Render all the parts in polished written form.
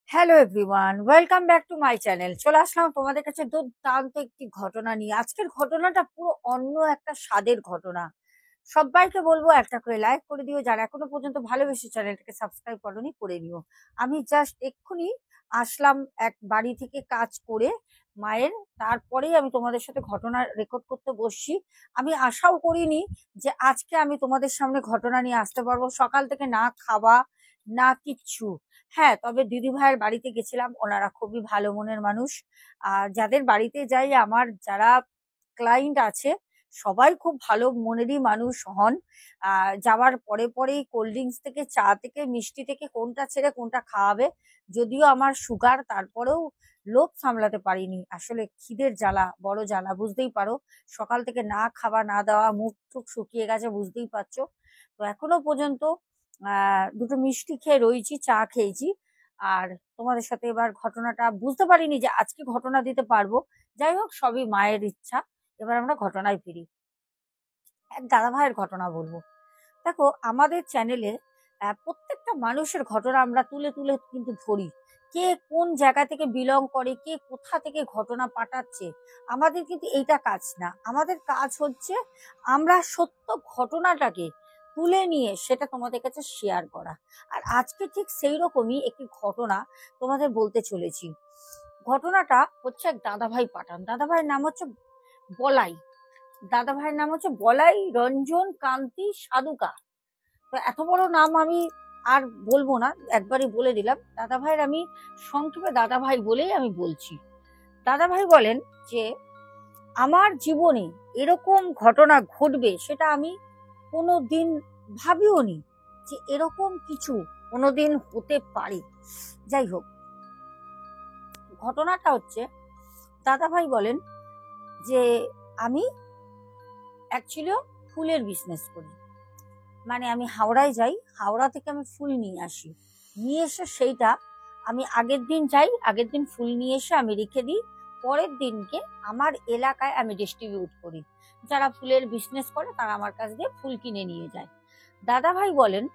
Hello everyone, welcome back to my channel. চলে আসলাম তোমাদের কাছে দুর্দান্ত একটি ঘটনা নিয়ে। আজকের ঘটনাটা পুরো অন্য একটা স্বাদের ঘটনা। সবাইকে বলবো একটা করে লাইক করে দিও, যারা এখনো পর্যন্ত ভালোবেসে চ্যানেলটাকে সাবস্ক্রাইব করোনি করে নিও। আমি জাস্ট এক্ষুনি আসলাম এক বাড়ি থেকে কাজ করে মায়ের, তারপরেই আমি তোমাদের সাথে ঘটনা রেকর্ড করতে বসছি। আমি আশাও করিনি যে আজকে আমি তোমাদের সামনে ঘটনা নিয়ে আসতে পারবো, সকাল থেকে না খাওয়া না কিচ্ছু। হ্যাঁ, তবে দিদি ভাইয়ের বাড়িতে গেছিলাম, ওনারা খুবই ভালো মনের মানুষ। আর যাদের বাড়িতে যাই, আমার যারা ক্লায়েন্ট আছে সবাই খুব ভালো মনেরই মানুষ হন। যাওয়ার পরে পরেই কোল্ড ড্রিঙ্কস থেকে চা থেকে মিষ্টি থেকে কোনটা ছেড়ে কোনটা খাওয়াবে। যদিও আমার সুগার, তারপরেও লোভ সামলাতে পারিনি। আসলে খিদের জ্বালা, বড় জ্বালা, বুঝতেই পারো। সকাল থেকে না খাওয়া না দাওয়া, মুখ টুক শুকিয়ে গেছে, বুঝতেই পারছো। তো এখনো পর্যন্ত দুটো মিষ্টি খেয়ে রয়েছি, চা খেয়েছি। আর তোমাদের সাথে এবার ঘটনাটা বুঝতে পারিনি যে আজকে ঘটনা দিতে পারবো। যাই হোক, সবই মায়ের ইচ্ছা। এবার আমরা ঘটনায় ফিরি। এক দাদা ভাইয়ের ঘটনা বলবো। দেখো, আমাদের চ্যানেলে প্রত্যেকটা মানুষের ঘটনা আমরা তুলে তুলে কিন্তু ধরি। কে কোন জায়গা থেকে বিলং করে, কে কোথা থেকে ঘটনা পাঠাচ্ছে, আমাদের কিন্তু এইটা কাজ না। আমাদের কাজ হচ্ছে আমরা সত্য ঘটনাটাকে তুলে নিয়ে সেটা তোমাদের কাছে শেয়ার করা। আর আজকে ঠিক সেই রকমই একটি ঘটনা তোমাদের বলতে চলেছি। ঘটনাটা হচ্ছে এক দাদাভাই পাঠান। দাদাভাইয়ের নাম হচ্ছে বলাই। দাদাভাইয়ের নাম হচ্ছে বলাই রঞ্জন কান্তি সাধুকা। তো এত বড় নাম আমি আর বলবো না, একবারই বলে দিলাম। দাদা ভাইয়ের আমি সংক্ষেপে দাদা ভাই বলেই আমি বলছি। দাদা ভাই বলেন যে আমার জীবনে এরকম ঘটনা ঘটবে সেটা আমি কোনোদিন ভাবিও নি, যে এরকম কিছু কোনোদিন হতে পারে। যাই হোক, ঘটনাটা হচ্ছে দাদা ভাই বলেন যে আমি অ্যাকচুয়ালি ফুলের বিজনেস করি। মানে আমি হাওড়ায় যাই, হাওড়া থেকে আমি ফুল নিয়ে আসি, নিয়ে এসে সেইটা আমি আগের দিন যাই, আগের দিন ফুল নিয়ে এসে আমি রেখে দিই। পরের দিনকে আমার এলাকায় আমি ডিস্ট্রিবিউট করি। যারা ফুলের বিজনেস করে তারা আমার কাছ দিয়ে ফুল কিনে নিয়ে যায়। দাদা ভাই বলেন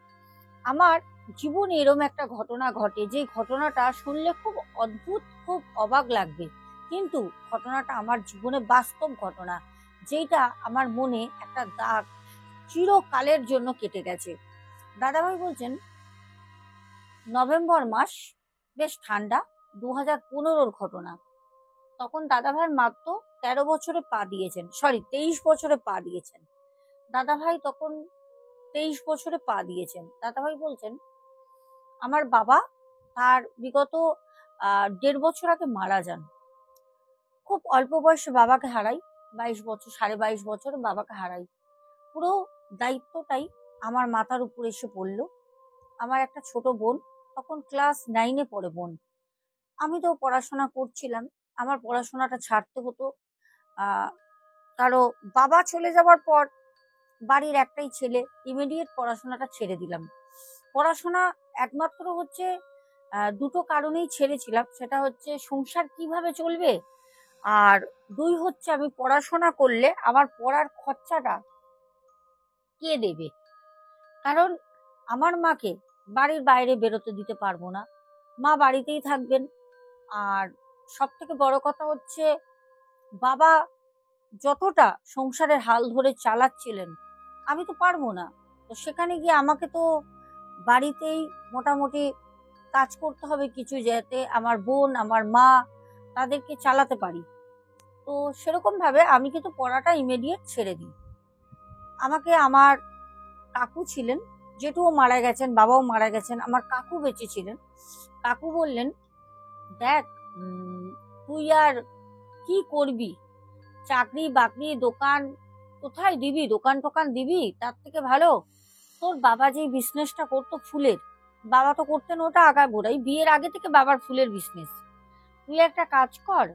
আমার জীবনে এরম একটা ঘটনা ঘটে, যে ঘটনাটা শুনলে খুব অদ্ভুত, খুব অবাক লাগবে, কিন্তু ঘটনাটা আমার জীবনে বাস্তব ঘটনা, যেটা আমার মনে একটা দাগ চিরকালের জন্য কেটে গেছে। দাদাভাই বলছেন নভেম্বর মাস, বেশ ঠান্ডা, 2015-র ঘটনা। তখন দাদাভাইয়ের মাত্র 13 বছরে পা দিয়েছেন, সরি 23 বছরে পা দিয়েছেন। দাদাভাই তখন 23 বছরে পা দিয়েছেন। দাদাভাই বলছেন আমার বাবা তার বিগত 1.5 বছর আগে মারা যান। খুব অল্প বয়সে বাবাকে হারাই, 22 বছর, 22.5 বছর বাবাকে হারাই। পুরো দায়িত্বটাই আমার মাথার উপর এসে পড়লো। আমার একটা ছোট বোন, তখন ক্লাস 9-এ পড়ে বোন। আমি তো পড়াশোনা করছিলাম, আমার পড়াশোনাটা ছাড়তে হতো। আহ কারো বাবা চলে যাওয়ার পর বাড়ির একটাই ছেলে, ইমিডিয়েট পড়াশোনাটা ছেড়ে দিলাম। পড়াশোনা একমাত্র হচ্ছে দুটো কারণেই ছেড়েছিলাম। সেটা হচ্ছে সংসার কিভাবে চলবে, আর দুই হচ্ছে আমি পড়াশোনা করলে আমার পড়ার খরচাটা কে দেবে। কারণ আমার মাকে বাড়ির বাইরে বেরোতে দিতে পারবো না, মা বাড়িতেই থাকবেন। আর সব থেকে বড় কথা হচ্ছে বাবা যতটা সংসারের হাল ধরে চালাচ্ছিলেন আমি তো পারবো না। তো সেখানে গিয়ে আমাকে তো বাড়িতেই মোটামুটি কাজ করতে হবে কিছু, যাতে আমার বোন আমার মা তাদেরকে চালাতে পারি। তো সেরকম ভাবে আমি কিন্তু পড়াটা ইমিডিয়েট ছেড়ে দিই। আমাকে আমার কাকু ছিলেন, জেঠুও মারা গেছেন, বাবাও মারা গেছেন, আমার কাকু বেঁচে ছিলেন। কাকু বললেন দেখ, তুই আর কি করবি, চাকরি বাকরি দোকান কোথায় দিবি, দোকান টোকান দিবি, তার থেকে ভালো তোর বাবা যে বিজনেসটা করতো ফুলের, বাবা তো করতেন ওটা আগাগোড়াই, বিয়ের আগে থেকে বাবার ফুলের বিজনেস, তুই একটা কাজ কর,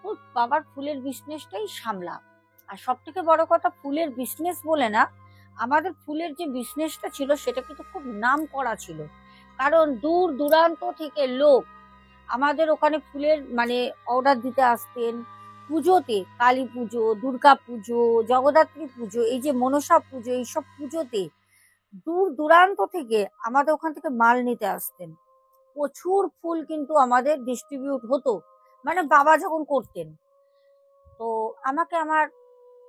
তোর বাবার ফুলের বিজনেসটাই সামলা। আর সব থেকে বড় কথা, ফুলের বিজনেস বলে না, আমাদের ফুলের যে বিজনেসটা ছিল সেটা কিন্তু খুব নাম করা ছিল। কারণ দূর দূরান্ত থেকে লোক আমাদের ওখানে ফুলের মানে অর্ডার দিতে আসতেন। পুজোতে, কালী পুজো, দুর্গা পুজো, জগদ্ধাত্রী পুজো, এই যে মনসা পুজো, এইসব পুজোতে দূর দূরান্ত থেকে আমাদের ওখান থেকে মাল নিতে আসতেন। প্রচুর ফুল কিন্তু আমাদের ডিস্ট্রিবিউট হতো, মানে বাবা যখন করতেন। তো আমাকে আমার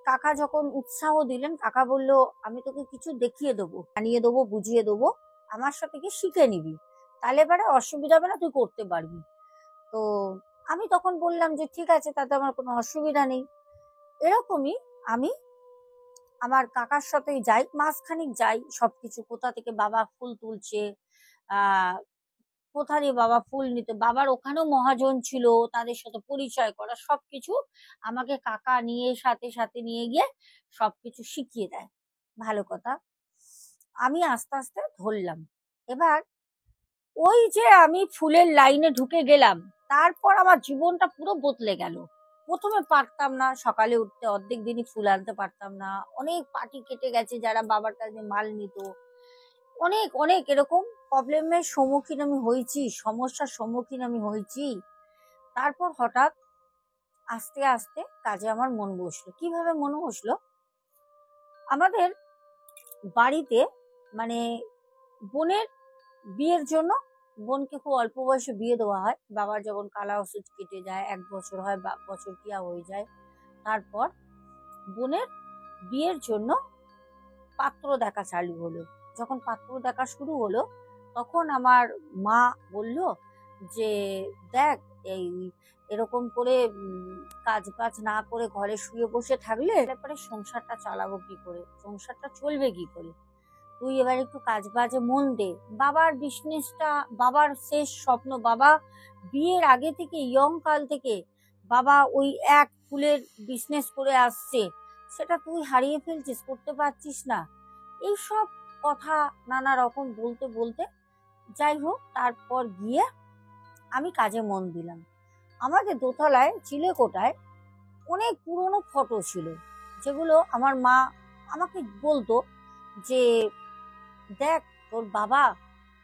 কাকা যখন উৎসাহ দিলেন, কাকা বলল আমি তোকে কিছু দেখিয়ে দেবো, বানিয়ে দেবো, বুঝিয়ে দেবো, আমার সাথে কি শিখে নিবি, তাহলে এবারে অসুবিধা হবে না, তুই করতে পারবি। তো আমি তখন বললাম যে ঠিক আছে, তাতে আমার কোনো অসুবিধা নেই। এরকমই আমি আমার কাকার সাথেই যাই, মাসখানিক যাই, সবকিছু কোথা থেকে বাবা ফুল তুলছে, আহ কোথা দিয়ে বাবা ফুল নিতে, বাবার ওখানেও মহাজন ছিল, তাদের সাথে পরিচয় করা, সবকিছু আমাকে কাকা নিয়ে সাথে সাথে নিয়ে গিয়ে সবকিছু শিখিয়ে দেয়। ভালো কথা। আমি আস্তে আস্তে ধরলাম। এবার ওই যে আমি ফুলের লাইনে ঢুকে গেলাম, তারপর আমার জীবনটা পুরো বদলে গেল। প্রথমে পারতাম না, সকালে উঠতে অর্ধেক দিনই ফুল আনতে পারতাম না, অনেক পাটি কেটে গেছে যারা বাবার কাছে মাল নিত, অনেক অনেক এরকম প্রবলেমের সম্মুখীন আমি হয়েছি, সমস্যার সম্মুখীন আমি হয়েছি। তারপর হঠাৎ আস্তে আস্তে কাজে আমার মন বসলো। কিভাবে মন বসলো? আমাদের বাড়িতে মানে বোনের বিয়ের জন্য, বোনকে খুব অল্প বয়সে বিয়ে দেওয়া হয়, বাবার যখন কালা ওষুধ কেটে যায়, 1 বছর হয়, বছর কিয়া হয়ে যায়, তারপর বোনের বিয়ের জন্য পাত্র দেখা চালু হলো। যখন পাত্র দেখা শুরু হলো, তখন আমার মা বলল যে দেখ, এই এরকম করে কাজ বাজ না করে ঘরে শুয়ে বসে থাকলে তারপরে সংসারটা চালাবো কি করে, সংসারটা চলবে কি করে, তুই এবার একটু কাজ বাজে মন দে। বাবার বিজনেসটা, বাবার শেষ স্বপ্ন, বাবা বিয়ের আগে থেকে, ইয়ং কাল থেকে বাবা ওই এক ফুলের বিজনেস করে আসছে, সেটা তুই হারিয়ে ফেলছিস, করতে পারছিস না। এইসব কথা নানা রকম বলতে বলতে, যাই হোক, তারপর গিয়ে আমি কাজে মন দিলাম। আমাদের দোতলায় চিলেকোঠায় অনেক পুরনো ফটো ছিল, যেগুলো আমার মা আমাকে বলতো যে দেখ, তোর বাবা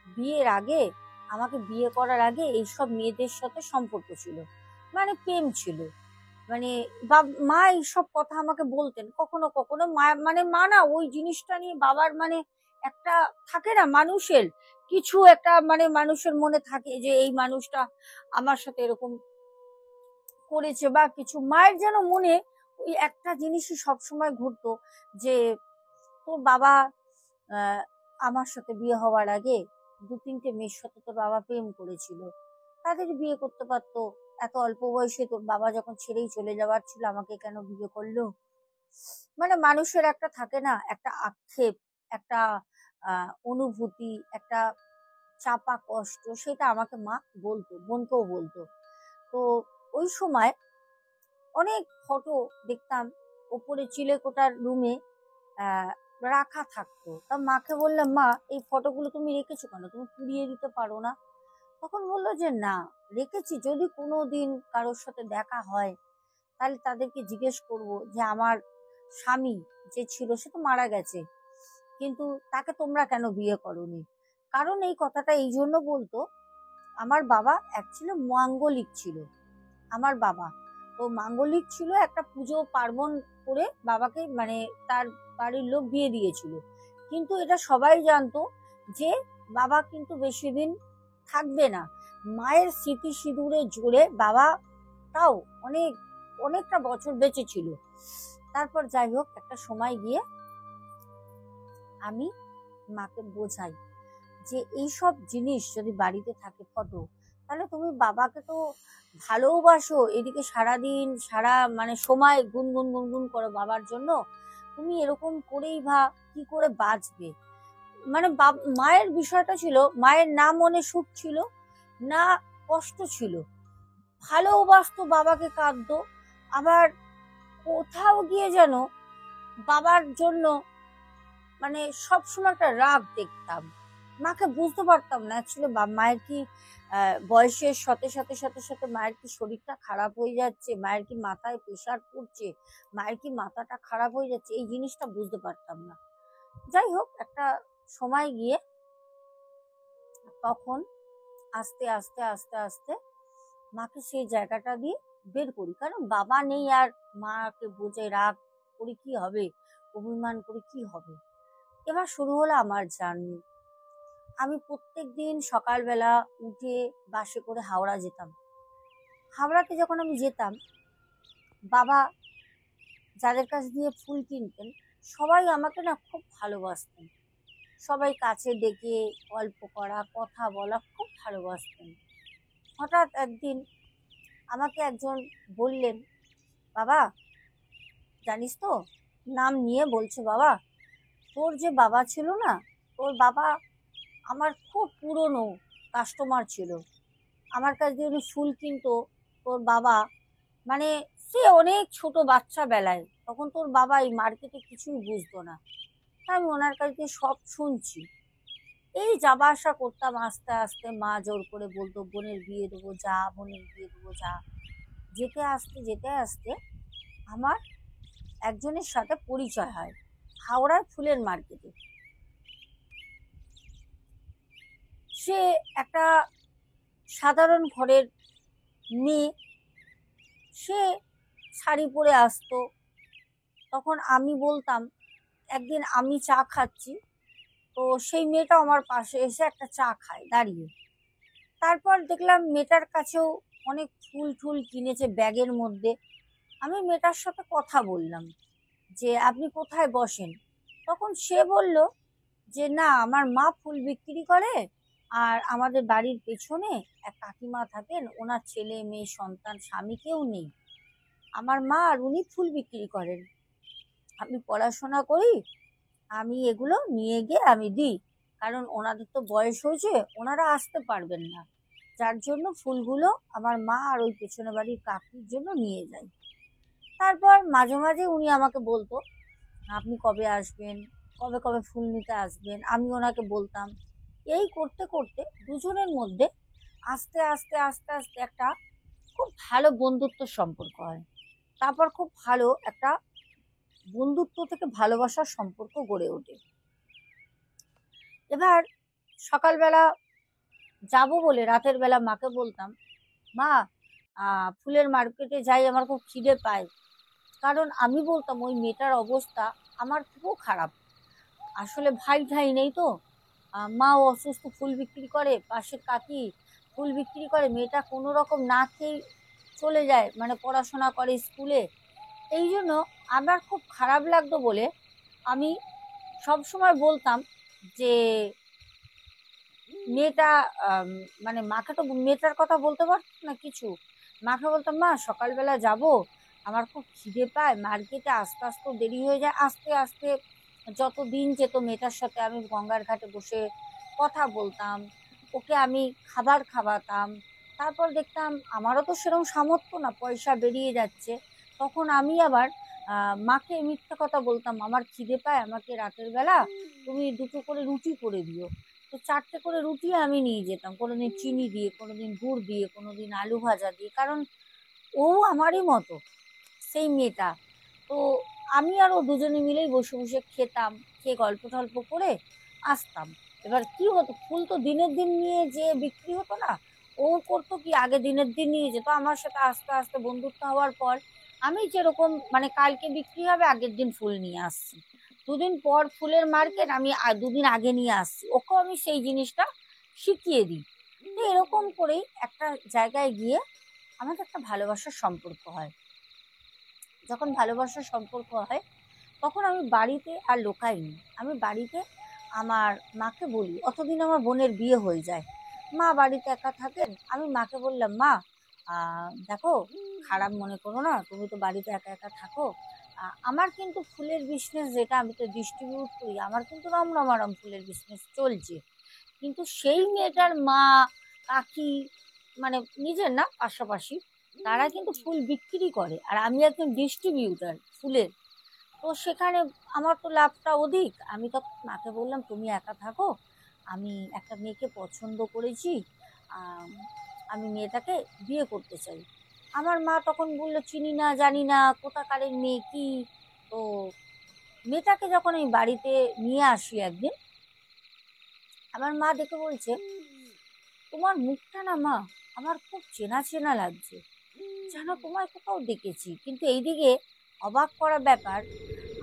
বিয়ের আগে, আমাকে বিয়ে করার আগে এইসব মেয়েদের সাথে সম্পর্ক ছিল, মানে প্রেম ছিল, মানে মা এইসব কথা আমাকে বলতেন। কখনো কখনো মা, মানে মা না ওই জিনিসটা নিয়ে বাবার, মানে একটা থাকে না মানুষের কিছু একটা, মানে মানুষের মনে থাকে যে এই মানুষটা আমার সাথে এরকম করেছে বা কিছু, মায়ের যেন মনে ওই একটা জিনিসই সবসময় ঘুরতো যে তোর বাবা আমার সাথে বিয়ে হওয়ার আগে 2-3টে মেয়ের সাথে তোর বাবা প্রেম করেছিল, তাদের বিয়ে করতে পারতো, এত অল্প বয়সে তোর বাবা যখন ছেড়েই চলে যাওয়ার ছিল আমাকে কেন বিয়ে করলো। মানে মানুষের একটা থাকে না, একটা আক্ষেপ, একটা অনুভূতি, একটা চাপা কষ্ট, সেটা আমাকে মা বলতো, বোনকেও বলতো। তো ওই সময় অনেক ফটো দেখতাম ওপরে চিলেকোঠার রুমে রাখা থাকতো। তা মাকে বললাম, মা এই ফটোগুলো তুমি রেখেছো কেন, তুমি পুড়িয়ে দিতে পারো না? তখন বললো যে না, রেখেছি, যদি কোনো দিন কারোর সাথে দেখা হয় তাহলে তাদেরকে জিজ্ঞেস করব যে আমার স্বামী যে ছিল সে তো মারা গেছে, কিন্তু তাকে তোমরা কেন বিয়ে করোনি। কারণ এই কথাটা এই জন্য বলতো, আমার বাবা অ্যাকচুয়ালি মাঙ্গলিক ছিল, আমার বাবা তো মাঙ্গলিক ছিল, একটা পুজো পার্বণ করে বাবাকে, মানে তার বাড়ির লোক বিয়ে দিয়েছিল, কিন্তু এটা সবাই জানতো যে বাবা কিন্তু বেশি দিন থাকবে না। মায়ের স্মৃতি সিঁদুরে জোরে বাবা তাও অনেক অনেকটা বছর বেঁচে ছিল। তারপর যাই হোক, একটা সময় গিয়ে আমি মাকে বোঝাই যে এইসব জিনিস যদি বাড়িতে থাকে ফটো, তাহলে তুমি বাবাকে তো ভালোবাসো, এদিকে সারাদিন সারা মানে সময় গুনগুন গুনগুন করো বাবার জন্য, তুমি এরকম করেই কি করে বাঁচবে। মানে মায়ের বিষয়টা ছিল, মায়ের না মনে সুখ ছিল না কষ্ট ছিল, ভালোবাসতো বাবাকে, কাঁদতো, আবার কোথাও গিয়ে যেন বাবার জন্য মানে সবসময় একটা রাগ দেখতাম। মাকে বুঝতে পারতাম না অ্যাকচুয়ালি মায়ের কি বয়সের সাথে সাথে সাথে সাথে মায়ের কি শরীরটা খারাপ হয়ে যাচ্ছে, মায়ের কি মাথায় প্রেশার পড়ছে, মায়ের কি মাথাটা খারাপ হয়ে যাচ্ছে, এই জিনিসটা বুঝতে পারতাম না। যাই হোক, একটা সময় গিয়ে তখন আস্তে আস্তে আস্তে আস্তে মাকে সেই জায়গাটা দিয়ে বের করি, কারণ বাবা নেই আর মাকে বোঝে রাগ করি কি হবে, অভিমান করে কি হবে। এবার শুরু হলো আমার জার্নি। আমি প্রত্যেক দিন সকালবেলা উঠে বাসে করে হাওড়া যেতাম। হাওড়াতে যখন আমি যেতাম, বাবা যাদের কাছ দিয়ে ফুল কিনতেন সবাই আমাকে না খুব ভালোবাসতেন। সবাই কাছে ডেকে গল্প করা, কথা বলা খুব ভালোবাসতেন। হঠাৎ একদিন আমাকে একজন বললেন, বাবা জানিস তো, নাম নিয়ে বলছে, বাবা তোর যে বাবা ছিল না, তোর বাবা আমার খুব পুরনো কাস্টমার ছিল। আমার কাছ দিয়ে উনি ফুল কিনতো। তোর বাবা মানে সে অনেক ছোট বাচ্চা বেলায়, তখন তোর বাবা এই মার্কেটে কিছুই বুঝতো না। আমি ওনার কাছ দিয়ে সব শুনছি। এই যাবা আসা করতাম, আস্তে আস্তে মা জোর করে বলতো বোনের বিয়ে দেবো যা, বোনের বিয়ে দেবো যা। যেতে আসতে আমার একজনের সাথে পরিচয় হয় হাওড়ার ফুলের মার্কেটে। সে একটা সাধারণ ঘরের মেয়ে, সে শাড়ি পরে আসতো। তখন আমি বলতাম, একদিন আমি চা খাচ্ছি, তো সেই মেয়েটা আমার পাশে এসে একটা চা খায় দাঁড়িয়ে। তারপর দেখলাম মেয়েটার কাছেও অনেক ফুল টুল কিনেছে ব্যাগের মধ্যে। আমি মেয়েটার সাথে কথা বললাম যে আপনি কোথায় বসেন। তখন সে বলল যে না, আমার মা ফুল বিক্রি করে, আর আমাদের বাড়ির পেছনে এক কাকিমা থাকেন, ওনার ছেলে মেয়ে সন্তান স্বামী কেউ নেই, আমার মা আর উনি ফুল বিক্রি করেন। আমি পড়াশোনা করি, আমি এগুলো নিয়ে গিয়ে আমি দিই, কারণ ওনাদের তো বয়স হয়েছে, ওনারা আসতে পারবেন না, যার জন্য ফুলগুলো আমার মা আর ওই পেছনে বাড়ির কাকির জন্য নিয়ে যাই। তারপর মাঝে মাঝে উনি আমাকে বলতো আপনি কবে আসবেন, কবে কবে ফুল নিতে আসবেন, আমি ওনাকে বলতাম। এই করতে করতে দুজনের মধ্যে আস্তে আস্তে আস্তে আস্তে একটা খুব ভালো বন্ধুত্ব সম্পর্ক হয়। তারপর খুব ভালো একটা বন্ধুত্ব থেকে ভালোবাসার সম্পর্ক গড়ে ওঠে। এবার সকালবেলা যাব বলে রাতের বেলা মাকে বলতাম, মা ফুলের মার্কেটে যাই, আমার খুব খিদে পায়। কারণ আমি বলতাম ওই মেয়েটার অবস্থা আমার খুব খারাপ। আসলে ভাই ঠাই নেই তো, মাও অসুস্থ, ফুল বিক্রি করে, পাশের কাকি ফুল বিক্রি করে, মেয়েটা কোনো রকম না খেয়ে চলে যায়, মানে পড়াশোনা করে স্কুলে। এই জন্য আমার খুব খারাপ লাগতো বলে আমি সব সময় বলতাম যে মেয়েটা মানে মাকে তো মেয়েটার কথা বলতে পারতাম না কিছু। মাকে বলতাম মা সকালবেলা যাব, আমার খুব খিদে পায়, মার্কেটে আস্তে আস্তে দেরি হয়ে যায়। আস্তে আস্তে যত দিন যেত মেয়েটার সাথে আমি গঙ্গার ঘাটে বসে কথা বলতাম, ওকে আমি খাবার খাওয়াতাম। তারপর দেখতাম আমারও তো সেরকম সামর্থ্য না, পয়সা বেরিয়ে যাচ্ছে। তখন আমি আবার মাকে মিথ্যা কথা বলতাম, আমার খিদে পায়, আমাকে রাতের বেলা তুমি দুটো করে রুটি করে দিও। তো 4টে করে রুটি আমি নিয়ে যেতাম, কোনোদিন চিনি দিয়ে, কোনোদিন গুড় দিয়ে, কোনোদিন আলু ভাজা দিয়ে, কারণ ও আমারই মতো সেই মেয়েটা। তো আমি আর ও দুজনে মিলেই বসে বসে খেতাম, খেয়ে গল্প টল্প করে আসতাম। এবার কি হতো, ফুল তো দিনের দিন নিয়ে যে বিক্রি হতো না, ও করতো কি আগে দিনের দিন নিয়ে যেত আমার সাথে। আস্তে আস্তে বন্ধুত্ব হওয়ার পর আমি যেরকম মানে কালকে বিক্রি হবে আগের দিন ফুল নিয়ে আসছি, দুদিন পর ফুলের মার্কেট আমি দুদিন আগে নিয়ে আসছি, ওকেও আমি সেই জিনিসটা শিখিয়ে দিই। তো এরকম করেই একটা জায়গায় গিয়ে আমাদের একটা ভালোবাসার সম্পর্ক হয়। যখন ভালোবাসার সম্পর্ক হয় তখন আমি বাড়িতে আর লোকাইনি, আমি বাড়িতে আমার মাকে বলি। অতদিন আমার বোনের বিয়ে হয়ে যায়, মা বাড়িতে একা থাকেন। আমি মাকে বললাম, মা দেখো, খারাপ মনে করো না, তুমি তো বাড়িতে একা একা থাকো, আমার কিন্তু ফুলের বিজনেস, যেটা আমি তো ডিস্ট্রিবিউট করি, আমার কিন্তু রমরমারম ফুলের বিজনেস চলছে। কিন্তু সেই মেয়েটার মা, কাকি, মানে নিজের না, পাশাপাশি তারা কিন্তু ফুল বিক্রি করে, আর আমি একজন ডিস্ট্রিবিউটার ফুলের। তো সেখানে আমার তো লাভটা অধিক। আমি তখন মাকে বললাম তুমি একা থাকো, আমি একটা মেয়েকে পছন্দ করেছি, আম, আমি মেয়েটাকে বিয়ে করতে চাই। আমার মা তখন বললো চিনি না, জানি না, কোথাকারের মেয়ে কি। তো মেয়েটাকে যখন আমি বাড়িতে নিয়ে আসি একদিন, আমার মা দেখে বলছে, তোমার মুখটা না মা আমার খুব চেনা চেনা লাগছে, যেন তোমায় কোথাও দেখেছি। কিন্তু এইদিকে অবাক করা ব্যাপার,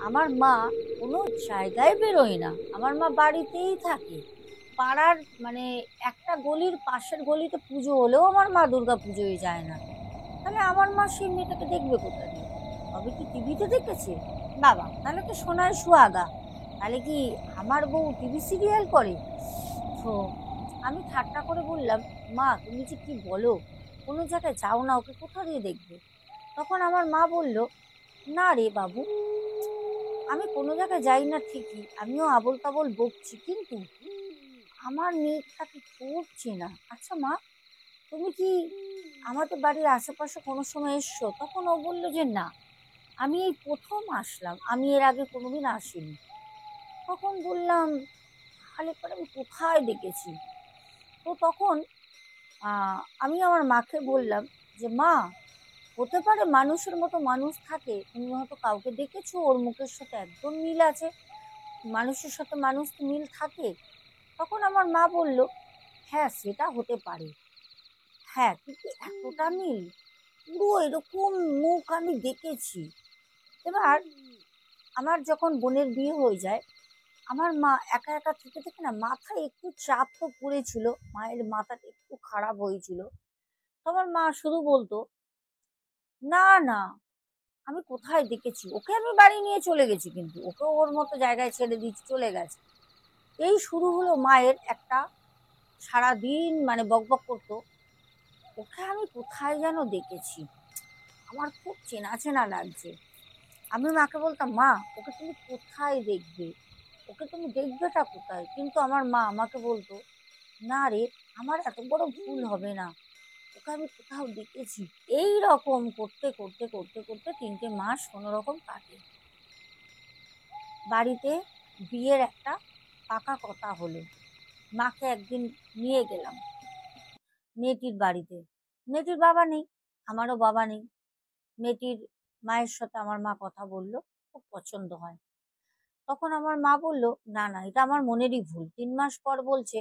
আমার মা কোনো জায়গায় বেরোয় না, আমার মা বাড়িতেই থাকে। পাড়ার মানে একটা গলির পাশের গলিতে পুজো হলেও আমার মা দুর্গা পুজোয় যায় না। তাহলে আমার মা সেই মেয়েটাকে দেখবে কোথা দিয়ে? তবে কি টিভিতে দেখেছে? বাবা, তাহলে তো সোনায় সুহাগা। তাহলে কি আমার বউ টিভি সিরিয়াল করে? তো আমি ঠাট্টা করে বললাম, মা তুমি যে কি বলো, কোনো জায়গায় যাও না, ওকে কোথা দিয়ে দেখবে? তখন আমার মা বলল, না রে বাবু, আমি কোনো জায়গায় যাই না ঠিকই, আমিও আবোল তাবোল বকছি, কিন্তু আমার মেয়েটাকে খুব চেনা। আচ্ছা মা, তুমি কি আমাদের বাড়ির আশেপাশে কোনো সময় এসছো? তখন ও বললো যে না, আমি এই প্রথম আসলাম, আমি এর আগে কোনোদিন আসিনি। তখন বললাম, তাহলে পরে আমি কোথায় দেখেছি? তো তখন আমি আমার মাকে বললাম যে মা, হতে পারে মানুষের মতো মানুষ থাকে, তুমি হয়তো কাউকে দেখেছো, ওর মুখের সাথে একদম মিল আছে, মানুষের সাথে মানুষ তো মিল থাকে। তখন আমার মা বলল, হ্যাঁ সেটা হতে পারে, হ্যাঁ কিন্তু এতটা মিল, পুরো এরকম মুখ আমি দেখেছি। এবার আমার যখন বোনের বিয়ে হয়ে যায়, আমার মা একা একা থেকে থেকে না, মাথায় একটু চাপ তো পড়েছিল, মায়ের মাথাটা একটু খারাপ হয়েছিল। তো আমার মা শুধু বলতো, না না, আমি কোথায় দেখেছি ওকে, আমি বাড়ি নিয়ে চলে গেছি, কিন্তু ওকে ওর মতো জায়গায় ছেড়ে দিচ্ছি, চলে গেছে। এই শুরু হলো মায়ের একটা সারাদিন মানে বকবক করতো, ওকে আমি কোথায় যেন দেখেছি, আমার খুব চেনা চেনা লাগছে। আমি মাকে বলতাম, মা ওকে তুমি কোথায় দেখবে, ওকে তুমি দেখবেটা কোথায়? কিন্তু আমার মা আমাকে বলতো, না রে, আমার এত বড় ভুল হবে না, ওকে আমি কোথাও দেখেছি। এই রকম করতে করতে করতে করতে 3টে মাস কোনো রকম কাটে। বাড়িতে বিয়ের একটা পাকা কথা হলো, মাকে একদিন নিয়ে গেলাম মেয়েটির বাড়িতে। মেয়েটির বাবা নেই, আমারও বাবা নেই। মেয়েটির মায়ের সাথে আমার মা কথা বললো, খুব পছন্দ হয়। তখন আমার মা বলল, না না, এটা আমার মনেরই ভুল। 3 মাস পর বলছে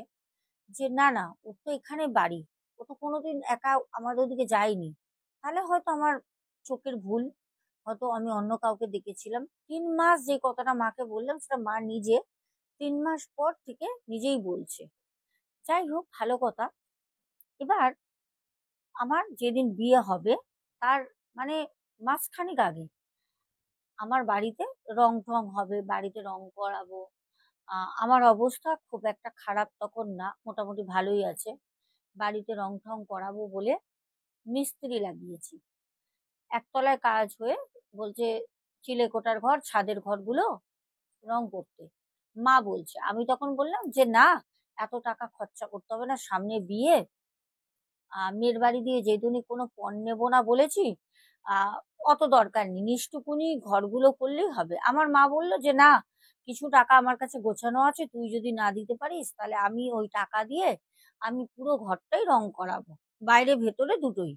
যে না না, ওর তো এখানে বাড়ি, ও তো কোনোদিন একা আমাদের ওদিকে যায়নি। তাহলে হয়তো আমার চোখের ভুল, হয়তো আমি অন্য কাউকে দেখেছিলাম। 3 মাস যে কথাটা মাকে বললাম, সেটা মা নিজে 3 মাস পর থেকে নিজেই বলছে। যাই হোক, ভালো কথা। এবার আমার যেদিন বিয়ে হবে, তার মানে মাসখানেক আগে আমার বাড়িতে রং টং হবে, বাড়িতে রং করাবো। আমার অবস্থা খুব একটা খারাপ তখন না, মোটামুটি ভালোই আছে। বাড়িতে রং টং করাবো বলে মিস্ত্রি লাগিয়েছি। একতলায় কাজ হয়ে বলছে চিলেকোঠার ঘর, ছাদের ঘরগুলো রং করতে। মা বলছে, আমি তখন বললাম যে না, এত টাকা খরচা করতে হবে না, সামনে বিয়ে, মেয়ের বাড়ি দিয়ে যেদিনই কোনো পণ নেবো না বলেছি, আহ অত দরকার নেই, নিষ্ঠুকুনি ঘরগুলো করলেই হবে। আমার মা বললো যে না, কিছু টাকা আমার কাছে গোছানো আছে, তুই যদি না দিতে পারিস তাহলে আমি ওই টাকা দিয়ে আমি পুরো ঘরটাই রং করাবো, বাইরে ভেতরে দুটোই।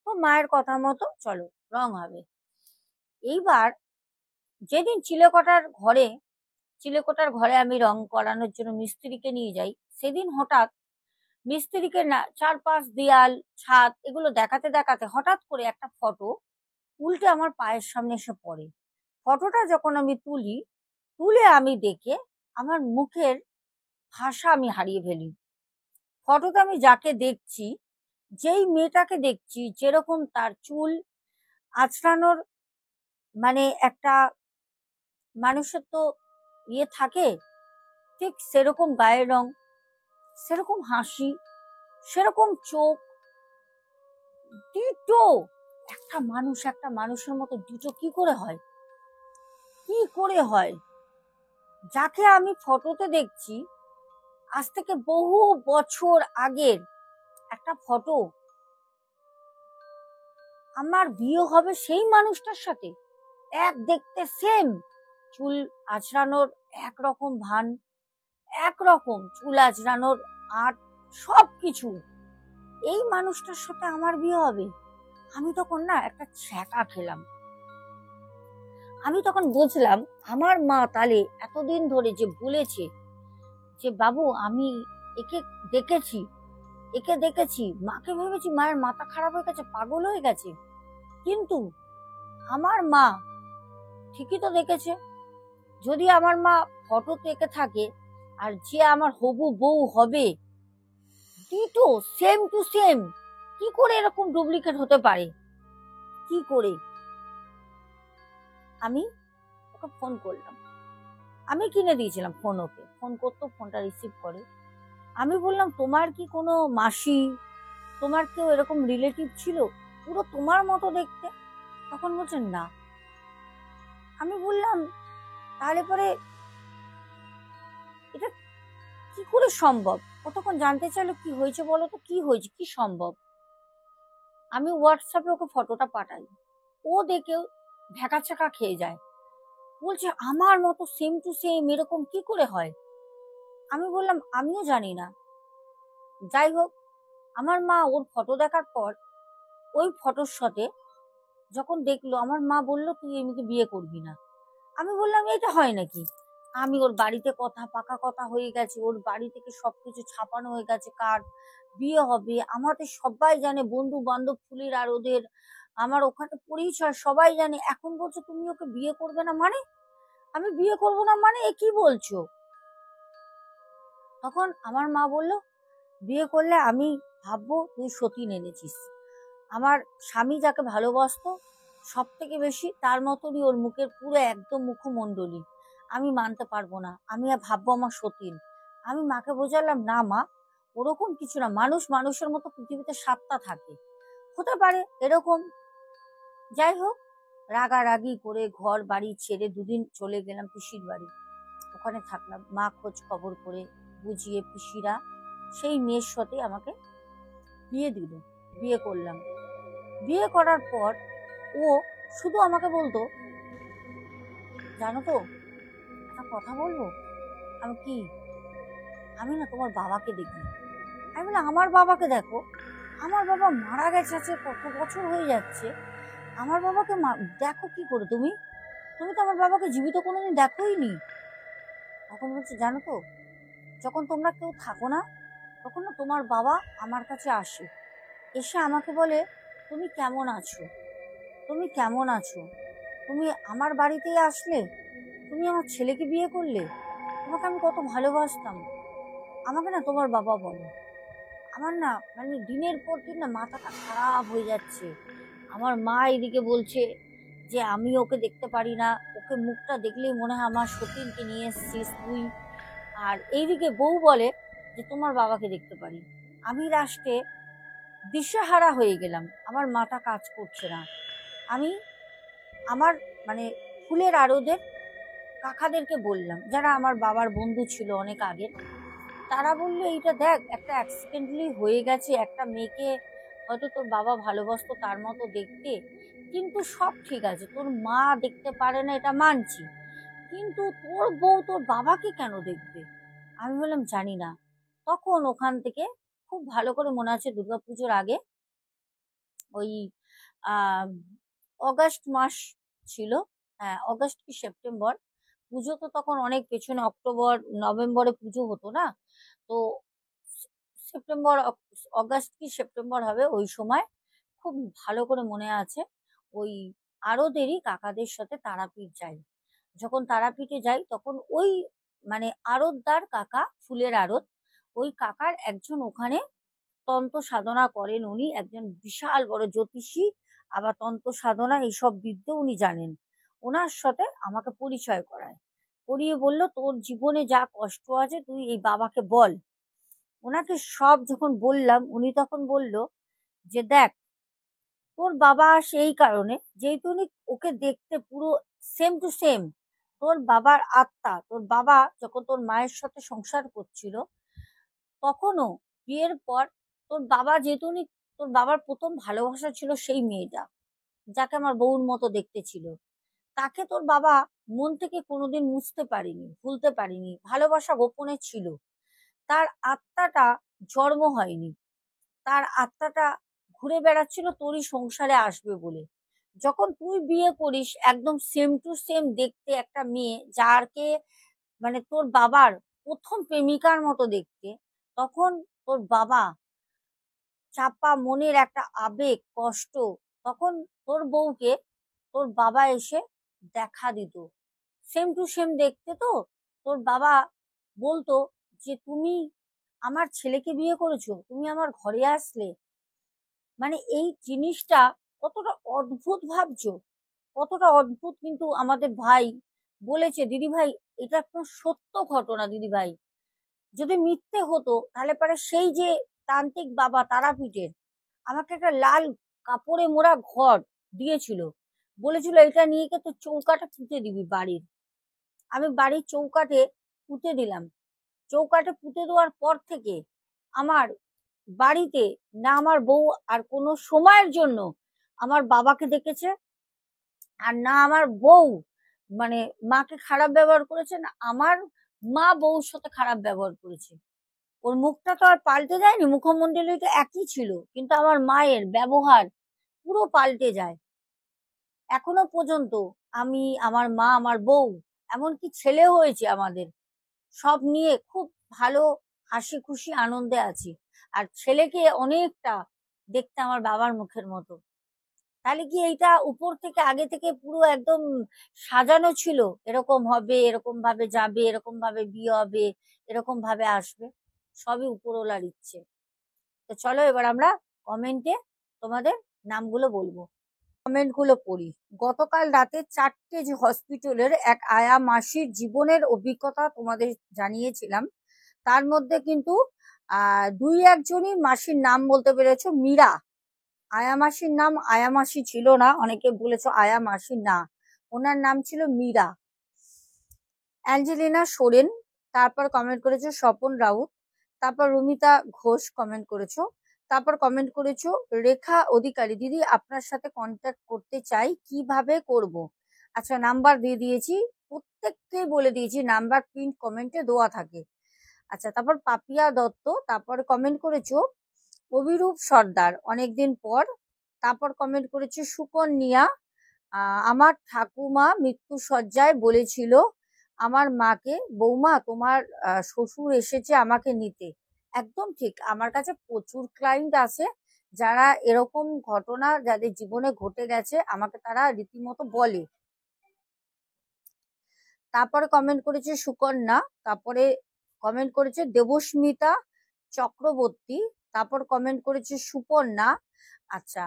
তো মায়ের কথা মতো চলো, রং হবে। এইবার যেদিন চিলেকোঠার ঘরে আমি রং করানোর জন্য মিস্ত্রিকে নিয়ে যাই, সেদিন হঠাৎ মিস্ত্রিকে না চারপাশ দেয়াল ছাদ এগুলো দেখাতে দেখাতে হঠাৎ করে একটা ফটো উল্টে আমার পায়ের সামনে এসে পড়ে। ফটোটা যখন আমি তুলে আমি দেখে আমার মুখের ভাষা আমি হারিয়ে ফেলি। ফটোতে আমি যাকে দেখছি, যেই মেয়েটাকে দেখছি, যেরকম তার চুল আঁচড়ানোর মানে একটা মানুষের তো ইয়ে থাকে, ঠিক সেরকম গায়ের রং, সেরকম হাসি, সেরকম চোখ, দুটো। একটা মানুষের মতো দুটো কি করে হয়, কি করে হয়? যাকে আমি ফটোতে দেখছি, আজ থেকে বহু বছর আগের একটা ফটো, আমার বিয়ে হবে সেই মানুষটার সাথে, এক দেখতে সেম, চুল আঁচড়ানোর একরকম ভান, একরকম চুল আঁচড়ানোর আর্ট, সবকিছু। এই মানুষটার সাথে আমার বিয়ে হবে? আমি তখন না একটা ছ্যাঁকা খেলাম। আমি তখন বুঝলাম, আমার মা তাহলে এতদিন ধরে যে বলেছে যে বাবু আমি একে দেখেছি, একে দেখেছি, মাকে ভেবেছি মায়ের মাথা খারাপ হয়ে গেছে, পাগল হয়ে গেছে। কিন্তু আমার মা ঠিকই তো দেখেছে। যদি আমার মা ফটোতে এঁকে থাকে, আর যে আমার হবু বউ হবে ডিটো সেম টু সেম, কি করে এরকম ডুপ্লিকেট হতে পারে, কি করে? আমি ওকে ফোন করলাম, আমি কিনে দিয়েছিলাম ফোন, ওকে ফোন করতো, ফোনটা রিসিভ করে। আমি বললাম তোমার কি কোনো মাসি, তোমার কেউ এরকম রিলেটিভ ছিল পুরো তোমার মতো দেখতে? তখন বলছেন না। আমি বললাম তাহলে পরে এটা কি করে সম্ভব? ও তখন জানতে চাইলো কি হয়েছে বলো তো, কি হয়েছে, কি সম্ভব। আমি হোয়াটসঅ্যাপে ওকে ফটোটা পাঠাই, ও দেখেও ভ্যাকাচাকা খেয়ে যায়, বলছে আমার মতো সেম টু সেম, এরকম কি করে হয়? আমি বললাম আমিও জানি না। যাই হোক, আমার মা ওর ফটো দেখার পর ওই ফটোর সাথে যখন দেখলো, আমার মা বললো তুই এমনিতে বিয়ে করবি না। আমি বললাম এটা হয় নাকি? আমি ওর বাড়িতে কথা পাকা কথা হয়ে গেছে, ওর বাড়ি থেকে সবকিছু ছাপানো হয়ে গেছে, কার বিয়ে হবে আমাদের সবাই জানে, বন্ধু বান্ধব ফুলির আর ওদের আমার ওখানে পরিচয় সবাই জানে। এখন বলছো তুমি ওকে বিয়ে করবে না মানে? আমি বিয়ে করবো না মানে এ কি বলছো? তখন আমার মা বলল বিয়ে করলে আমি ভাববো তুই সতীন এনেছিস। আমার স্বামী যাকে ভালোবাসতো সব থেকে বেশি, তার মতনই ওর মুখের পুরো একদম মুখমণ্ডলী, আমি মানতে পারবো না, আমি ভাববো আমার সতীন। আমি মাকে বোঝালাম না মা, ওরকম কিছু না, মানুষ মানুষের মতো পৃথিবীতে 7টা থাকে, হতে পারে এরকম। যাই হোক, রাগারাগি করে ঘর বাড়ি ছেড়ে দুদিন চলে গেলাম পিসির বাড়ি, ওখানে থাকলাম। মা খোঁজ খবর করে বুঝিয়ে পিসিরা সেই মেয়ের সাথে আমাকে বিয়ে দিল, বিয়ে করলাম। বিয়ে করার পর ও শুধু আমাকে বলতো জানো তো একটা কথা বলবো। আমি কি? আমি না তোমার বাবাকে দেখি। আমি বললাম আমার বাবাকে দেখো? আমার বাবা মারা গেছে কত বছর হয়ে যাচ্ছে, আমার বাবাকে দেখো কি করে তুমি? তুমি তো আমার বাবাকে জীবিত কোনোদিন দেখোই নি। তখন বলছে জানো তো, যখন তোমরা কেউ থাকো না তখন না তোমার বাবা আমার কাছে আসে, এসে আমাকে বলে তুমি কেমন আছো, তুমি কেমন আছো, তুমি আমার বাড়িতেই আসলে, তুমি আমার ছেলেকে বিয়ে করলে, তোমাকে আমি কত ভালোবাসতাম, আমাকে না তোমার বাবা বলে। আমার না মানে দিনের পর দিন না মাথাটা খারাপ হয়ে যাচ্ছে। আমার মা এদিকে বলছে যে আমি ওকে দেখতে পারি না, ওকে মুখটা দেখলেই মনে হয় আমার সতীনকে নিয়ে এসছিস তুই। আর এইদিকে বউ বলে যে তোমার বাবাকে দেখতে পারি। আমি লাস্টে দিশেহারা হয়ে গেলাম, আমার মাথা কাজ করছে না। আমি আমার মানে ফুলের আড়তের কাকাদেরকে বললাম, যারা আমার বাবার বন্ধু ছিল অনেক আগের, তারা বললো এইটা দেখ একটা অ্যাক্সিডেন্টলি হয়ে গেছে, একটা মেয়েকে হয়তো তোর বাবা ভালোবাসতো তার মতো দেখতে, কিন্তু সব ঠিক আছে, তোর মা দেখতে পারে না এটা মানছি, কিন্তু তোর বউ তোর বাবাকে কেন দেখবে? আমি বললাম জানি না। তখন ওখান থেকে খুব ভালো করে মনে আছে দুর্গাপুজোর আগে, ওই আহ অগাস্ট মাস ছিল, হ্যাঁ অগাস্ট কি সেপ্টেম্বর, পুজো তো তখন অনেক পেছনে, অক্টোবর নভেম্বরে পুজো হতো না, তো সেপ্টেম্বর অগাস্ট কি সেপ্টেম্বর হবে ওই সময়। খুব ভালো করে মনে আছে, ওই আরদেরই কাকাদের সাথে তারাপীঠ যাই। যখন তারাপীঠে যাই তখন ওই মানে আরতদার কাকা, ফুলের আরত, ওই কাকার একজন ওখানে তন্ত্র সাধনা করেন, উনি একজন বিশাল বড় জ্যোতিষী, আবার তন্ত্র সাধনা এইসব বিদ্যে উনি জানেন। ওনার সাথে আমাকে পরিচয় করায়, করিয়ে বলল তোর জীবনে যা কষ্ট আছে তুই এই বাবাকে বল। ওনাকে সব যখন বললাম উনি তখন বলল যে দেখ, তোর বাবা আসে এই কারণে যেহেতু উনি ওকে দেখতে পুরো সেম টু সেম, তোর বাবার আত্মা, তোর বাবা যখন তোর মায়ের সাথে সংসার করছিল তখনও বিয়ের পর তোর বাবা যেহেতু উনি, তোর বাবার প্রথম ভালোবাসা ছিল সেই মেয়েটা যাকে আমার বউর মতো দেখতে ছিল, তাকে তোর বাবা মন থেকে কোনোদিন মুছতে পারিনি, ভুলতে পারিনি, ভালোবাসা গোপনে ছিল। তার আত্মাটা জন্ম হয়নি, তার আত্মাটা ঘুরে বেড়াচ্ছিল তোরই সংসারে আসবে বলে। যখন তুই বিয়ে করিস একদম সেম টু সেম দেখতে একটা মেয়ে, যারকে মানে তোর বাবার প্রথম প্রেমিকার মতো দেখতে, তখন তোর বাবা চাপা মনের একটা আবেগ কষ্ট, তখন তোর বউকে তোর বাবা এসে দেখা দিত, সেম টু সেম দেখতে তো। তোর বাবা বলতো যে তুমি আমার ছেলেকে বিয়ে করেছো, তুমি আমার ঘরে আসলে, মানে এই জিনিসটা কতটা অদ্ভুত ভাবছো, কতটা অদ্ভুত। কিন্তু আমাদের ভাই বলেছে, দিদি ভাই এটা একটা সত্য ঘটনা দিদি ভাই, যদি মিথ্যে হতো তাহলে পরে সেই যে তান্ত্রিক বাবা তারাপীঠের আমাকে একটা লাল কাপড়ে মোড়া ঘর দিয়েছিল, বলেছিল এটা নিয়ে গিয়ে তো চৌকাটা পুঁতে দিবি বাড়ির। আমি বাড়ির চৌকাঠে পুঁতে দিলাম। চৌকাঠে পুঁতে দেওয়ার পর থেকে আমার বাড়িতে না আমার বউ আর কোনো সময়ের জন্য আমার বাবাকে দেখেছে, আর না আমার বউ মানে মাকে খারাপ ব্যবহার করেছে, না আমার মা বউর সাথে খারাপ ব্যবহার করেছে। ওর মুখটা তো আর পাল্টে যায়নি, মুখমণ্ডলী তো একই ছিল, কিন্তু আমার মায়ের ব্যবহার পুরো পাল্টে যায়। এখনো পর্যন্ত আমি, আমার মা, আমার বউ, এমনকি ছেলে হয়েছে আমাদের, সব নিয়ে খুব ভালো হাসি খুশি আনন্দে আছি। আর ছেলেকে অনেকটা দেখতে আমার বাবার মুখের মতো। তাহলে কি এইটা উপর থেকে আগে থেকে পুরো একদম সাজানো ছিল, এরকম হবে, এরকম ভাবে যাবে, এরকম ভাবে বিয়ে হবে, এরকম ভাবে আসবে? সবই উপরওয়ালার ইচ্ছে। তো চলো এবার আমরা কমেন্টে তোমাদের নামগুলো বলবো, কমেন্ট গুলো পড়ি। গতকাল রাতে 4টে যে হসপিটালের এক আয়া মাসির জীবনের অভিজ্ঞতা তোমাদের জানিয়েছিলাম, তার মধ্যে কিন্তু 2-1জনই মাসির নাম বলতে পেরেছো। মীরা, আয়া মাসির নাম আয়া মাসি ছিল না, অনেকে বলেছো আয়া মাসি, না, ওনার নাম ছিল মীরা। অ্যাঞ্জেলিনা সোরেন, তারপর কমেন্ট করেছো স্বপন রাউত, তারপর রুমিতা ঘোষ কমেন্ট করেছো, তারপর কমেন্ট করেছো রেখা অধিকারী, দিদি আপনার সাথে কন্ট্যাক্ট করতে চাই, কিভাবে করব? আচ্ছা, নাম্বার দিয়ে দিয়েছি, প্রত্যেককে বলে দিয়েছি, নাম্বার প্রিন্ট কমেন্টে দেওয়া থাকে। আচ্ছা, তারপর পাপিয়া দত্ত, তারপর কমেন্ট করেছো অভিরূপ সর্দার, অনেকদিন পর। তারপর কমেন্ট করেছে সুকন্যা, আমার ঠাকুমা মৃত্যু শয্যায় বলেছিল আমার মাকে, বৌমা তোমার শ্বশুর এসেছে আমাকে নিতে। একদম ঠিক, আমার কাছে প্রচুর ক্লায়েন্ট আছে যারা এরকম ঘটনা যাদের জীবনে ঘটে গেছে আমাকে তারা রীতিমতো বলে। তারপরে কমেন্ট করেছে সুকন্যা, তারপরে কমেন্ট করেছে দেবস্মিতা চক্রবর্তী, তারপর কমেন্ট করেছে সুপর্ণা। আচ্ছা,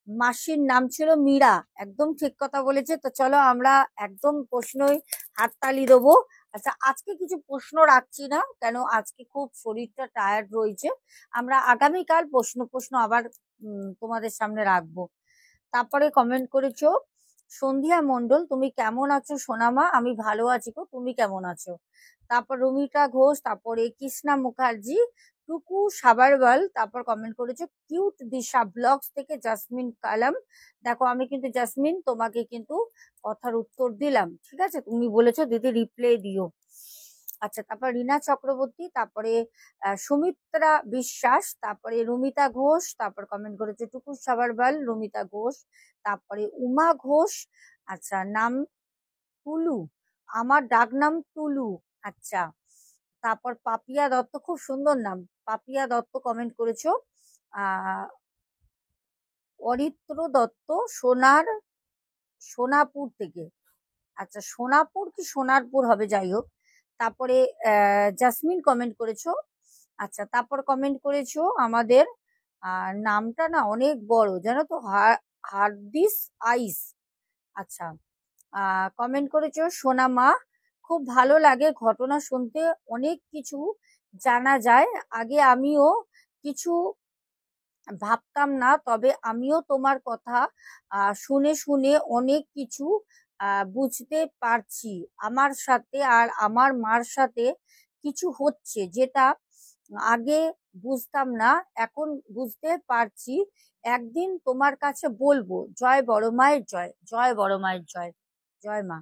মাসির নাম ছিল মীরা, একদম ঠিক কথা বলেছে। তো চলো আমরা একদম প্রশ্নই হাততালি দেবো। আচ্ছা, আজকে কিছু প্রশ্ন রাখছি না, কেন আজকে খুব শরীরটা টায়ার্ড রয়েছে, আমরা আগামীকাল প্রশ্ন আবার তোমাদের সামনে রাখবো। তারপরে কমেন্ট করেছো সন্ধ্যা মণ্ডল, তুমি কেমন আছো সোনামা? আমি ভালো আছি গো, তুমি কেমন আছো? তারপর রুমিতা ঘোষ, তারপরে কৃষ্ণা মুখার্জি, টুকু সাবারওয়াল, তারপর কমেন্ট করেছো কিউট দিশা ব্লগস থেকে জাসমিন কালাম। দেখো আমি কিন্তু জাসমিন তোমাকে কিন্তু কথার উত্তর দিলাম, ঠিক আছে, তুমি বলেছো দিদি রিপ্লাই দিও। আচ্ছা, তারপর রীনা চক্রবর্তী, তারপরে সুমিত্রা বিশ্বাস, তারপরে রুমিতা ঘোষ, তারপর কমেন্ট করেছে টুকু সাবারওয়াল, রুমিতা ঘোষ, তারপরে উমা ঘোষ। আচ্ছা, নাম টুলু, আমার ডাক নাম টুলু। আচ্ছা, তারপর পাপিয়া দত্ত, খুব সুন্দর নাম, পাপিয়া দত্ত কমেন্ট করেছো অরিত্র দত্ত সোনাপুর থেকে। আচ্ছা, সোনাপুর কি সোনারপুর হবে, যাই হোক। তারপরে জাসমিন কমেন্ট করেছো। আচ্ছা, তারপর কমেন্ট করেছো আমাদের নামটা না অনেক বড় জানো তো, হারদিস আইস। আচ্ছা, কমেন্ট করেছো সোনামা, খুব ভালো লাগে ঘটনা শুনতে, অনেক কিছু জানা যায়, আগে আমিও কিছু ভাবতাম না, তবে আমিও তোমার কথা শুনে শুনে অনেক কিছু বুঝতে পারছি, আমার সাথে আর আমার মার সাথে কিছু হচ্ছে যেটা আগে বুঝতাম না, এখন বুঝতে পারছি, একদিন তোমার কাছে বলবো, জয় বড় মায়ের জয়, জয় বড় মায়ের জয়, জয় মা।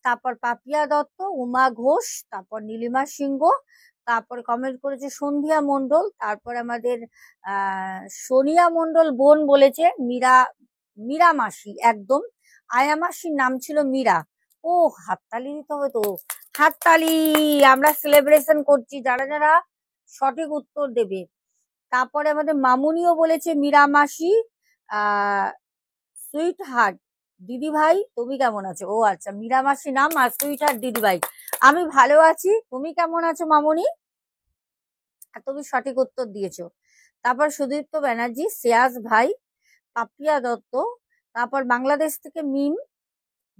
তারপর পাপিয়া দত্ত, উমা ঘোষ, তারপর নীলিমা সিংহ, তারপর কমেন্ট করেছে সন্ধ্যা মণ্ডল, তারপর আমাদের সোনিয়া মণ্ডল বোন বলেছে মীরা মাসি, একদম আয়া মাসির নাম ছিল মীরা। ও, হাততালি দিতে হবে তো, হাততালি, আমরা সেলিব্রেশন করছি যারা যারা সঠিক উত্তর দেবে। তারপরে আমাদের মামুনিও বলেছে মীরা মাসি, সুইট হার্ট, দিদি ভাই তুমি কেমন আছো? ও আচ্ছা, মীরা মাসি নাম আর সুইটার দিদি ভাই। আমি ভালো আছি, তুমি কেমন আছো মামনি? আর তুমি সঠিক উত্তর দিয়েছো। তারপর সুদীপ্ত ব্যানার্জি, শ্রেয়াস ভাই, পাপিয়া দত্ত, তারপর বাংলাদেশ থেকে মিম,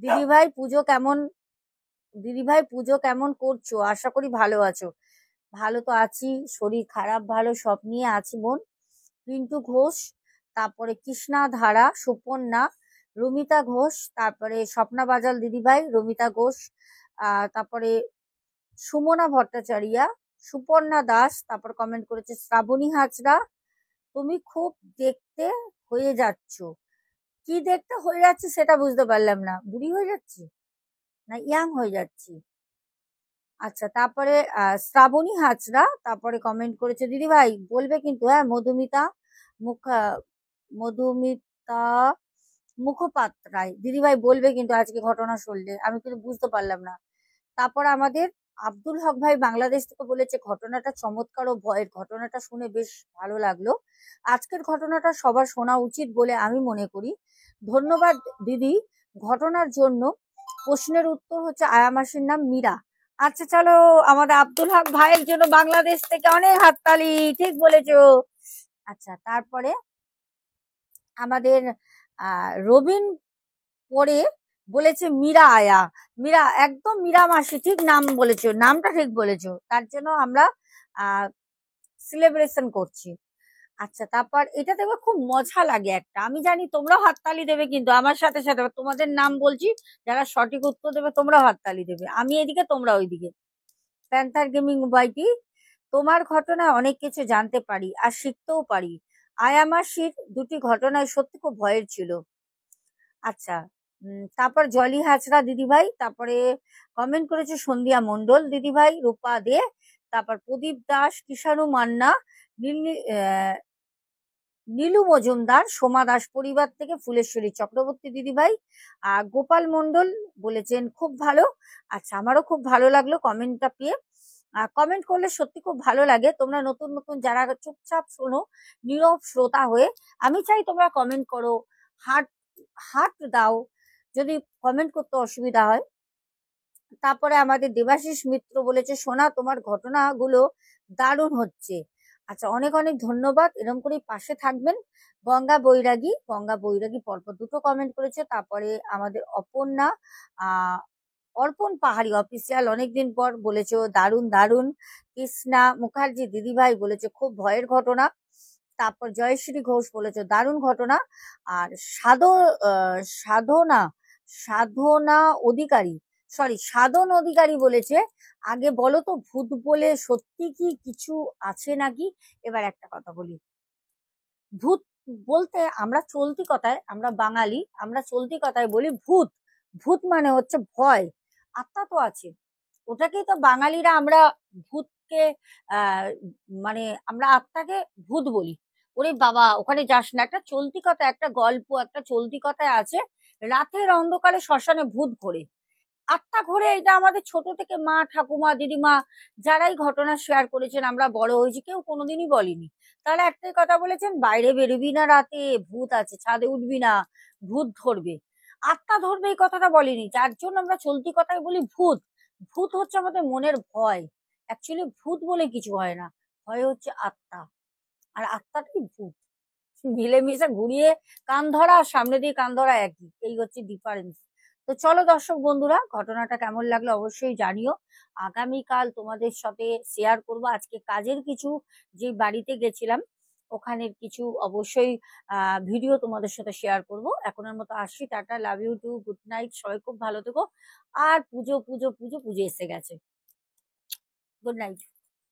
দিদি ভাই পুজো কেমন, দিদি ভাই পুজো কেমন করছো? আশা করি ভালো আছো। ভালো তো আছি, শরীর খারাপ ভালো সব নিয়ে আছি বোন। পিন্টু ঘোষ, তারপরে কৃষ্ণা ধারা, সুপর্ণা, রমিতা ঘোষ, তারপরে স্বপ্না বাজাল দিদিভাই, রমিতা ঘোষ, তারপরে সুমনা ভট্টাচার্যা, সুপর্ণা দাস, তারপর কমেন্ট করেছে শ্রাবণী হাজরা, তুমি খুব দেখতে হয়ে যাচ্ছ। কি দেখতে হয়ে যাচ্ছে সেটা বুঝতে পারলাম না, বুড়ি হয়ে যাচ্ছি না ইয়াং হয়ে যাচ্ছি? আচ্ছা, তারপরে শ্রাবণী হাজরা, তারপরে কমেন্ট করেছে দিদি ভাই বলবে কিন্তু, হ্যাঁ, মধুমিতা মুখ মধুমিতা মুখোপাধ্যায় দিদি ভাই বলবে কিন্তু আজকে ঘটনা শুনলে, আমি কিন্তু বুঝতে পারলাম না। তারপর আমাদের আব্দুল হক ভাই বাংলাদেশ থেকে বলেছে ঘটনাটা চমৎকার ও ভয়ের, ঘটনাটা শুনে বেশ ভালো লাগলো। আজকের ঘটনাটা সবার শোনা উচিত বলে আমি মনে করি। ধন্যবাদ দিদি ঘটনার জন্য। প্রশ্নের উত্তর হচ্ছে আয়া মাসির নাম মীরা। আচ্ছা চলো, আমাদের আব্দুল হক ভাইয়ের জন্য বাংলাদেশ থেকে অনেক হাততালি, ঠিক বলেছো। আচ্ছা, তারপরে আমাদের রবিন পরে বলেছে মীরা আয়া, মীরা একদম মীরা মাসি ঠিক নাম বলেছো, নামটা ঠিক বলেছো, তার জন্য আমরা সেলিব্রেশন করছি। আচ্ছা, তারপর এটা দেখবে খুব মজা লাগে একটা, আমি জানি তোমরাও হাততালি দেবে কিন্তু আমার সাথে সাথে, তোমাদের নাম বলছি, যারা সঠিক উত্তর দেবে তোমরাও হাততালি দেবে, আমি এদিকে তোমরা ওইদিকে। প্যান্থার গেমিং উপায়টি, তোমার ঘটনায় অনেক কিছু জানতে পারি আর শিখতেও পারি। আয়া মাসির দুটি ঘটনায় সত্যি খুব ভয়ের ছিল। আচ্ছা, তারপর জলি হাজরা দিদিভাই, তারপরে কমেন্ট করেছে সন্ধ্যা মন্ডল দিদিভাই, রূপা দে, তারপর প্রদীপ দাস, কিষাণু মান্না, নীলু মজুমদার, সোমা দাস পরিবার থেকে ফুলেশ্বরী চক্রবর্তী দিদিভাই, গোপাল মন্ডল বলেছেন খুব ভালো। আচ্ছা, আমারও খুব ভালো লাগলো কমেন্টটা পেয়ে। কমেন্ট করলে সত্যি খুব ভালো লাগে, তোমরা নতুন নতুন যারা চুপচাপ শোনো নীরব শ্রোতা হয়ে, আমি চাই তোমরা কমেন্ট করো, হার্ট হার্ট দাও যদি কমেন্ট করতে অসুবিধা হয়। তারপরে আমাদের দেবাশিস মিত্র বলেছে সোনা তোমার ঘটনাগুলো দারুণ হচ্ছে। আচ্ছা, অনেক অনেক ধন্যবাদ, এরকম করেই পাশে থাকবেন। গঙ্গা বৈরাগী পরপর দুটো কমেন্ট করেছে। তারপরে আমাদের অপর্ণা অর্পণ পাহাড়ি অফিসিয়াল অনেকদিন পর বলেছে দারুণ দারুণ। কৃষ্ণা মুখার্জি দিদিভাই বলেছে খুব ভয়ের ঘটনা। তারপর জয়শ্রী ঘোষ বলেছে দারুণ ঘটনা। আর সাধনা সাধনা অধিকারী সাধন অধিকারী বলেছে আগে বলো তো ভূত বলে সত্যি কি কিছু আছে নাকি? এবার একটা কথা বলি, ভূত বলতে আমরা চলতি কথায়, আমরা বাঙালি, আমরা চলতি কথায় বলি ভূত। ভূত মানে হচ্ছে ভয়, আত্মা তো আছে, ওটাকেই তো বাঙালিরা আমরা ভূতকে মানে আমরা আত্মাকে ভূত বলি। ওরে বাবা ওখানে যাস না, একটা চলতি কথা, একটা গল্প, একটা চলতি কথায় আছে রাতের অন্ধকারে শ্মশানে ভূত ঘোরে, আত্মা ঘোরে। এটা আমাদের ছোট থেকে মা ঠাকুমা দিদিমা যারাই ঘটনা শেয়ার করেছেন, আমরা বড় হয়েছি, কেউ কোনোদিনই বলিনি। তাহলে একটাই কথা বলেছেন, বাইরে বেরোবি না রাতে, ভূত আছে, ছাদে উঠবি না, ভূত ধরবে, আত্মা ধরবে, এই কথাটা বলিনি। যার জন্য আমরা চলতি কথায় বলি ভূত। ভূত হচ্ছে আমাদের মনের ভয়, অ্যাকচুয়ালি ভূত বলে কিছু হয় না, ভয় হচ্ছে আত্মা, আর আত্মাটাই ভূত। মিলেমিশে ঘুরিয়ে কান ধরা আর সামনে দিয়ে কান ধরা একই, এই হচ্ছে ডিফারেন্স। তো চলো দর্শক বন্ধুরা, ঘটনাটা কেমন লাগলো অবশ্যই জানিও। আগামীকাল তোমাদের সাথে শেয়ার করব আজকে কাজের কিছু, যে বাড়িতে গেছিলাম ওখানের কিছু অবশ্যই ভিডিও তোমাদের সাথে শেয়ার করব। এখনের মতো আসি, tata, love you too, good night, সবাই খুব ভালো থেকো। আর পুজো পুজো পুজো পুজো এসে গেছে, গুড নাইট।